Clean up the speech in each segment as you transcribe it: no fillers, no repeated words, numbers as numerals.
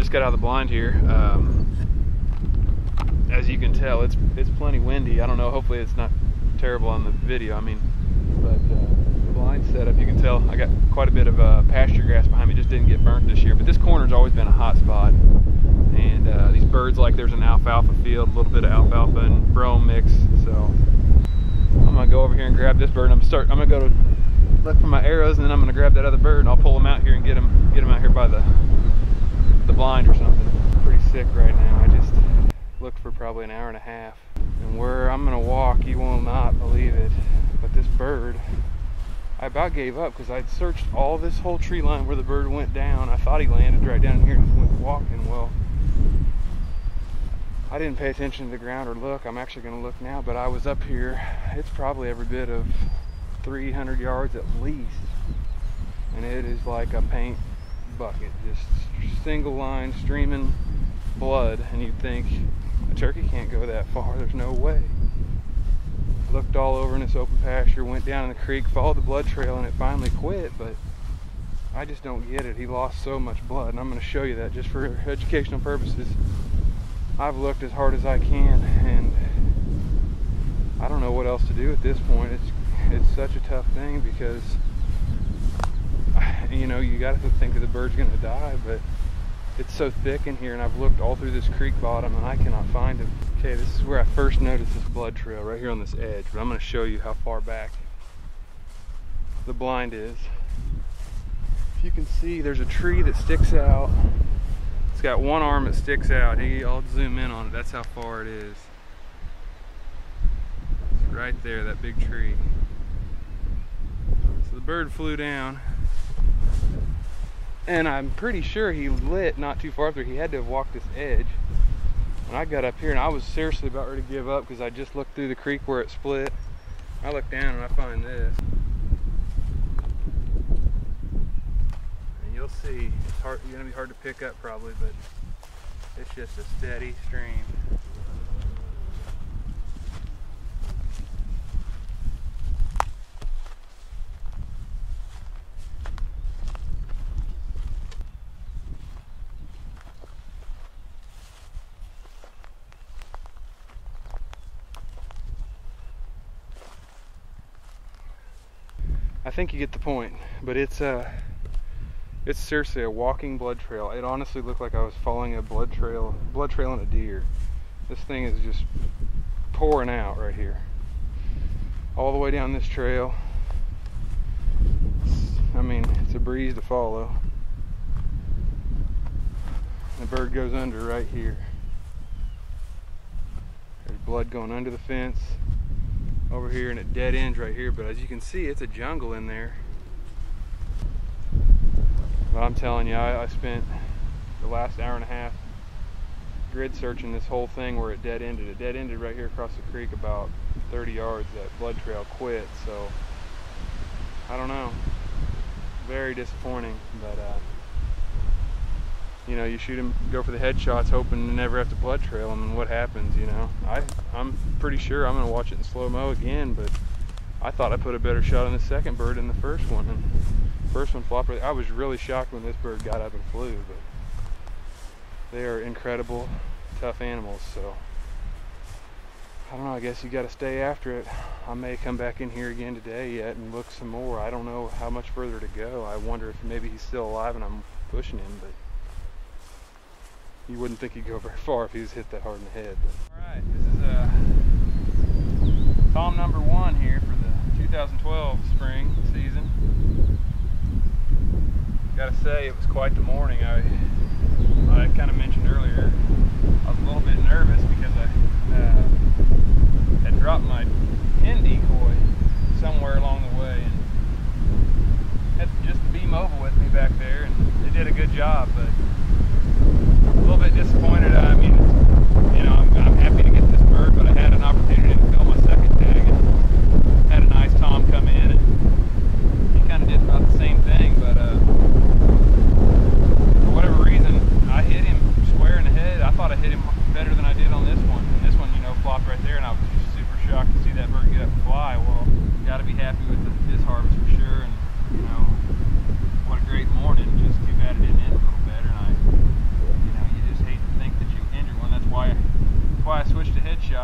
just got out of the blind here. As you can tell, it's plenty windy. I don't know, hopefully it's not terrible on the video, I mean, but the blind setup, you can tell I got quite a bit of pasture grass behind me. Just didn't get burnt this year, but this corner's always been a hot spot. And these birds, like there's an alfalfa field, a little bit of alfalfa and brome mix, so I'm gonna go over here and grab this bird. I'm gonna go to look for my arrows, and then I'm gonna grab that other bird and I'll pull them out here and get them out here by the blind or something. Pretty sick right now. I just looked for probably an hour and a half, and where I'm gonna walk, you will not believe it, but this bird, I about gave up because I'd searched all this whole tree line where the bird went down. I thought he landed right down here and just went walking. Well, I didn't pay attention to the ground or look. I'm actually going to look now, but I was up here. It's probably every bit of 300 yards at least, and it is like a paint bucket, just single line streaming blood, and you'd think a turkey can't go that far. There's no way. Looked all over in this open pasture, went down in the creek, followed the blood trail, and it finally quit, but I just don't get it. He lost so much blood, and I'm going to show you that just for educational purposes. I've looked as hard as I can, and I don't know what else to do at this point. It's such a tough thing because, you know, you got to think that the bird's going to die, but it's so thick in here, and I've looked all through this creek bottom and I cannot find him. Okay, this is where I first noticed this blood trail, right here on this edge, but I'm going to show you how far back the blind is. If you can see, there's a tree that sticks out. It's got one arm that sticks out. I'll zoom in on it. That's how far it is. It's right there, that big tree. So the bird flew down, and I'm pretty sure he lit not too far through. He had to have walked this edge. And I got up here and I was seriously about ready to give up because I just looked through the creek where it split. I look down and I find this. And you'll see, it's gonna be hard to pick up probably, but it's just a steady stream. I think you get the point, but it's seriously a walking blood trail. It honestly looked like I was following a blood trail in a deer. This thing is just pouring out right here, all the way down this trail. I mean, it's a breeze to follow. The bird goes under right here. There's blood going under the fence over here, and it dead ends right here, but as you can see, it's a jungle in there. But I'm telling you, I spent the last hour and a half grid searching this whole thing where it dead ended. It dead ended right here across the creek about 30 yards. That blood trail quit, so I don't know. Very disappointing, but you know, you shoot him, go for the headshots, hoping to never have to blood trail him, and what happens, you know? I'm pretty sure I'm gonna watch it in slow-mo again, but I thought I put a better shot on the second bird than the first one, and the first one flopped. I was really shocked when this bird got up and flew, but they are incredible, tough animals, so I don't know, I guess you gotta stay after it. I may come back in here again today yet and look some more. I don't know how much further to go. I wonder if maybe he's still alive and I'm pushing him, but you wouldn't think he'd go very far if he was hit that hard in the head. Alright, this is Tom number 1 here for the 2012 spring season. Gotta say, it was quite the morning. I kind of mentioned earlier, I was a little bit nervous because I had dropped my pin decoy somewhere along the way and had just the bee mobile with me back there, and it did a good job, but a little bit disappointed. I mean, you know, I'm happy to get this bird, but I had an opportunity to film my second tag and had a nice tom come in, and he kind of did about the same thing, but for whatever reason, I hit him square in the head. I thought I hit him better than I did on this one. And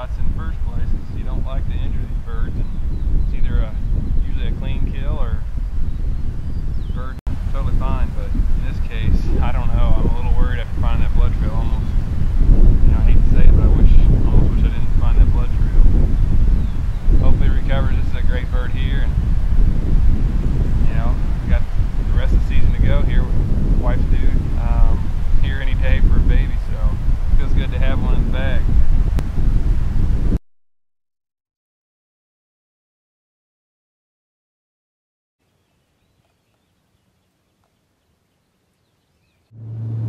shots in the first place, is you don't like to injure these birds, and it's either usually a clean kill or bird totally fine. But in this case, I don't know. I'm a little worried after finding that blood trail. Almost, I hate to say it, but I almost wish I didn't find that blood trail. Hopefully it recovers. This is a great bird here, and we got the rest of the season to go here. Wife's due here any day for a baby, so it feels good to have one in the bag.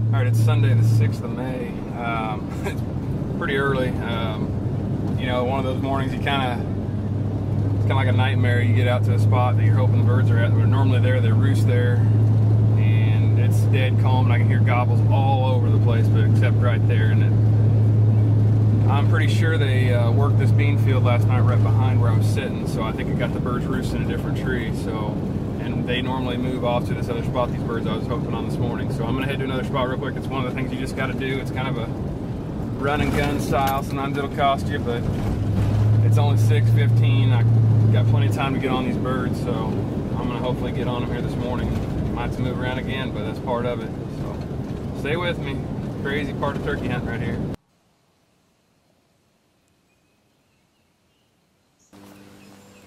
Alright, it's Sunday the 6th of May. It's pretty early. One of those mornings it's kind of like a nightmare. You get out to a spot that you're hoping the birds are at. They're normally there, they roost there, and it's dead calm, and I can hear gobbles all over the place, but except right there. And I'm pretty sure they worked this bean field last night right behind where I was sitting, so I think it got the birds roosting in a different tree. And they normally move off to this other spot, these birds I was hoping on this morning. So I'm going to head to another spot real quick. It's one of the things you just got to do. It's kind of a run and gun style. Sometimes it'll cost you, but it's only 6:15. I got plenty of time to get on these birds, so I'm going to hopefully get on them here this morning. Might have to move around again, but that's part of it. So stay with me. Crazy part of turkey hunting right here.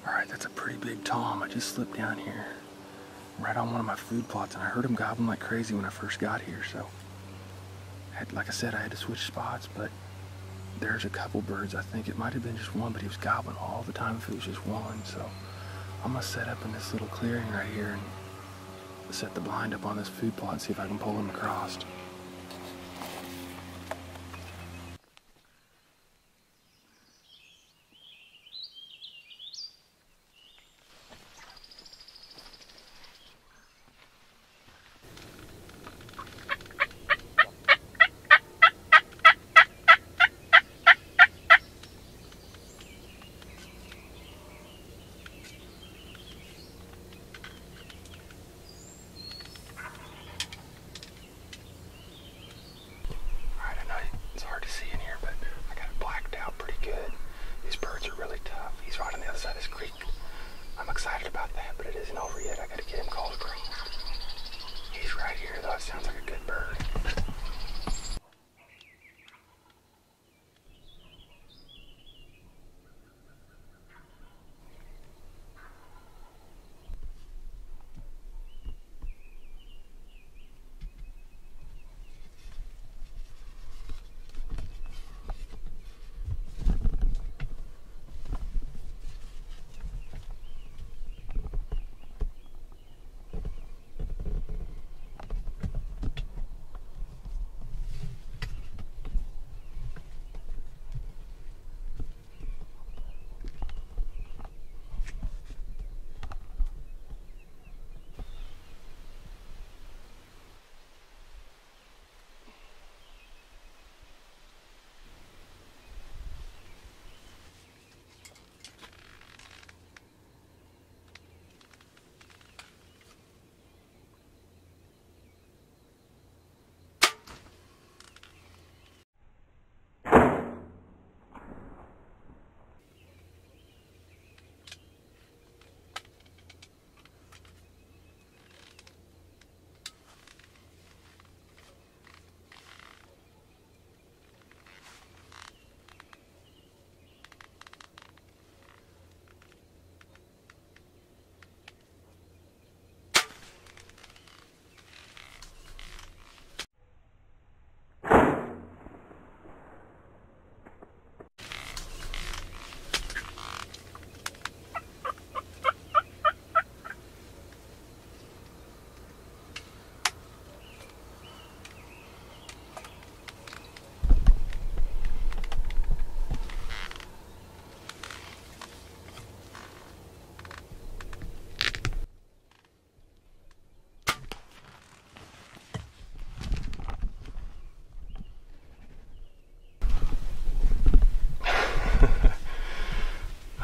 Alright, that's a pretty big tom. I just slipped down here right on one of my food plots, and I heard him gobbling like crazy when I first got here, so like I said, I had to switch spots, but there's a couple birds. I think it might have been just one, but he was gobbling all the time if it was just one. So I'm gonna set up in this little clearing right here and set the blind up on this food plot and see if I can pull him across.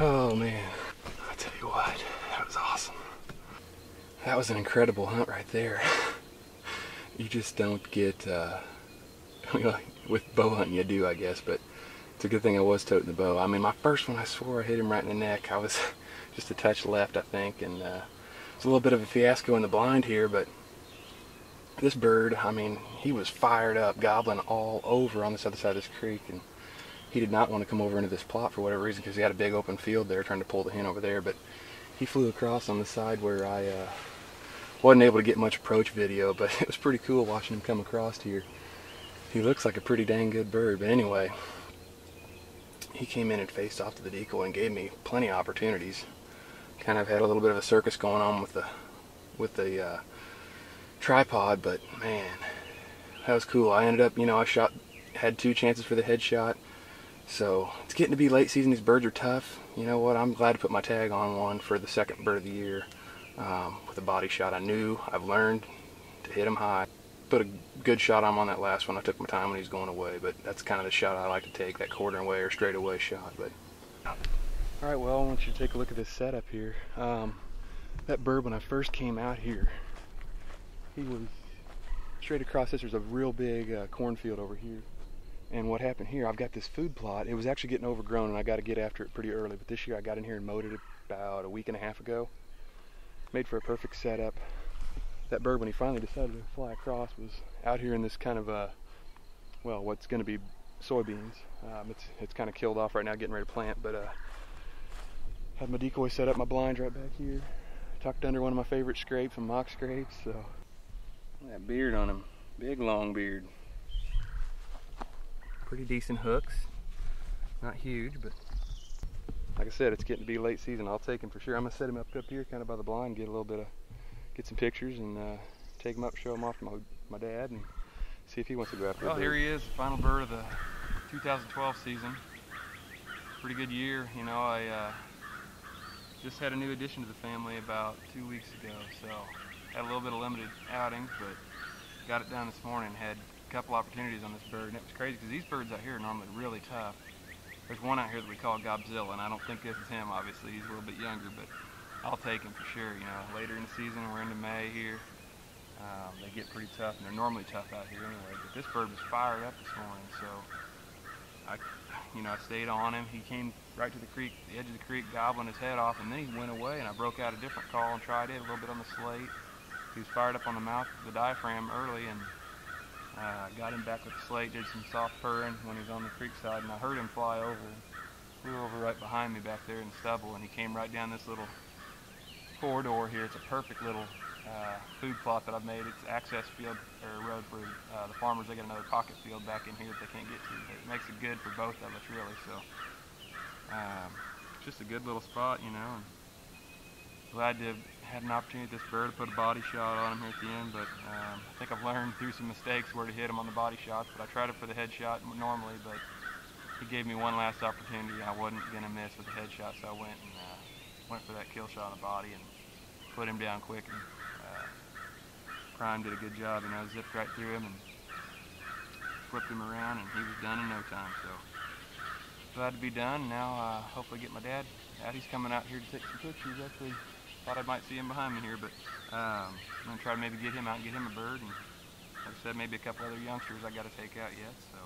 Oh man, I tell you what, that was awesome. That was an incredible hunt right there. You just don't get, with bow hunting you do, I guess, but It's a good thing I was toting the bow. I mean, my first one, I swore I hit him right in the neck. I was just a touch left, I think, and it's a little bit of a fiasco in the blind here, but this bird, I mean, he was fired up, gobbling all over on this other side of this creek, and he did not want to come over into this plot for whatever reason, because he had a big open field there trying to pull the hen over there, but he flew across on the side where I wasn't able to get much approach video, but it was pretty cool watching him come across here. He looks like a pretty dang good bird, but anyway, he came in and faced off to the decoy and gave me plenty of opportunities. Kind of had a little bit of a circus going on with the tripod, but man, that was cool. I ended up, you know, had 2 chances for the headshot. So it's getting to be late season. These birds are tough. You know what? I'm glad to put my tag on one for the second bird of the year with a body shot. I've learned to hit him high. Put a good shot on him on that last one. I took my time when he was going away, but that's kind of the shot I like to take, that quarter away or straight away shot. But all right, well, I want you to take a look at this setup here. That bird, when I first came out here, he was straight across this. There's a real big cornfield over here. And what happened here, I've got this food plot. It was actually getting overgrown and I got to get after it pretty early. But this year I got in here and mowed it about a week and a half ago. Made for a perfect setup. That bird, when he finally decided to fly across, was out here in this kind of, well, what's going to be soybeans. It's kind of killed off right now, getting ready to plant. But had my decoy set up, my blinds right back here. Tucked under one of my favorite scrapes, some mock scrapes. So that beard on him, big long beard. Pretty decent hooks, not huge, but like I said, it's getting to be late season. I'll take him for sure. I'm gonna set him up here, kind of by the blind, get some pictures, and take him up, show him off to my dad, and see if he wants to go after. Well, here he is, the final bird of the 2012 season. Pretty good year, you know. I just had a new addition to the family about 2 weeks ago, so had a little bit of limited outings, but got it done this morning. Had couple opportunities on this bird, and it was crazy because these birds out here are normally really tough. There's one out here that we call Godzilla, and I don't think this is him, obviously. He's a little bit younger, but I'll take him for sure. You know, later in the season, we're into May here. They get pretty tough, and they're normally tough out here anyway. But this bird was fired up this morning, so I stayed on him. He came right to the creek, the edge of the creek, gobbling his head off, and then he went away, and I broke out a different call and tried it a little bit on the slate. He was fired up on the mouth of the diaphragm early, and got him back with the slate, did some soft purring when he was on the creek side, and I heard him flew over right behind me back there in the stubble, and he came right down this little corridor here. It's a perfect little food plot that I've made. It's access field or road for the farmers. They got another pocket field back in here that they can't get to. It makes it good for both of us, really. So it's just a good little spot, you know. And glad to have had an opportunity with this bird to put a body shot on him here at the end, but I think I've learned through some mistakes where to hit him on the body shots. But I tried it for the headshot normally, but he gave me one last opportunity. I wasn't going to miss with the headshot, so I went for that kill shot on the body and put him down quick. And Prime did a good job, you know, zipped right through him and flipped him around, and he was done in no time. So glad to be done. Now hopefully get my dad out. He's coming out here to take some pictures. Actually, thought I might see him behind me here, but I'm going to try to maybe get him out and get him a bird. And like I said, maybe a couple other youngsters I got to take out yet. So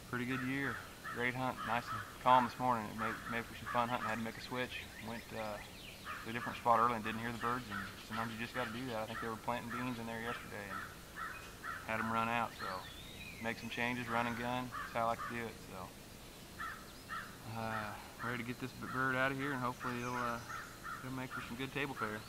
pretty good year. Great hunt. Nice and calm this morning. It made for some fun hunting. I had to make a switch. Went to a different spot early and didn't hear the birds. And sometimes you just got to do that. I think they were planting beans in there yesterday and had them run out. So make some changes, run and gun. That's how I like to do it. So ready to get this bird out of here, and hopefully it'll make for some good table fare.